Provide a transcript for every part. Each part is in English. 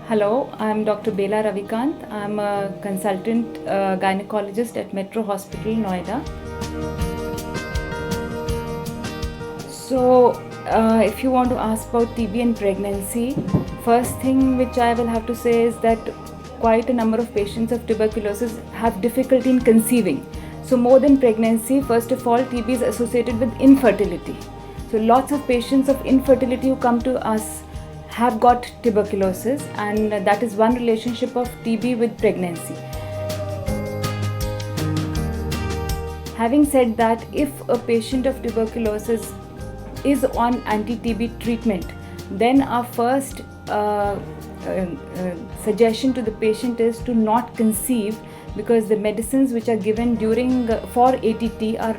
Hello, I'm Dr. Bela Ravikant. I'm a consultant gynecologist at Metro Hospital, Noida. So, if you want to ask about TB and pregnancy, first thing which I will have to say is that quite a number of patients of tuberculosis have difficulty in conceiving. So, more than pregnancy, first of all, TB is associated with infertility. So, lots of patients of infertility who come to us have got tuberculosis, and that is one relationship of TB with pregnancy. Having said that, if a patient of tuberculosis is on anti-TB treatment, then our first suggestion to the patient is to not conceive, because the medicines which are given during for ATT are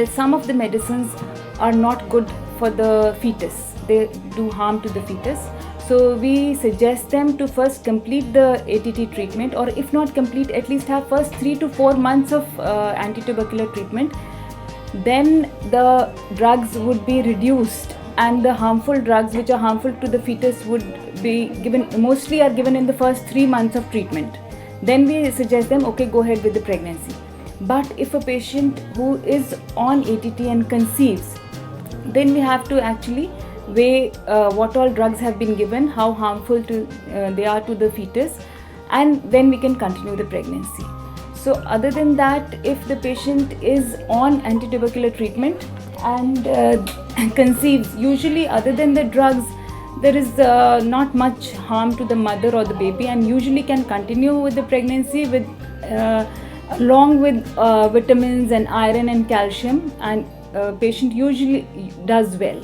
some of the medicines are not good for the fetus. They do harm to the fetus. So we suggest them to first complete the ATT treatment, or if not complete, at least have first 3 to 4 months of anti-tubercular treatment. Then the drugs would be reduced, and the harmful drugs which are harmful to the fetus would be given, mostly are given in the first 3 months of treatment. Then we suggest them, okay, go ahead with the pregnancy. But if a patient who is on ATT and conceives, then we have to actually weigh what all drugs have been given, how harmful they are to the fetus, and then we can continue the pregnancy. So other than that, if the patient is on anti-tubercular treatment and conceives, usually other than the drugs, there is not much harm to the mother or the baby, and usually can continue with the pregnancy with along with vitamins and iron and calcium, and patient usually does well.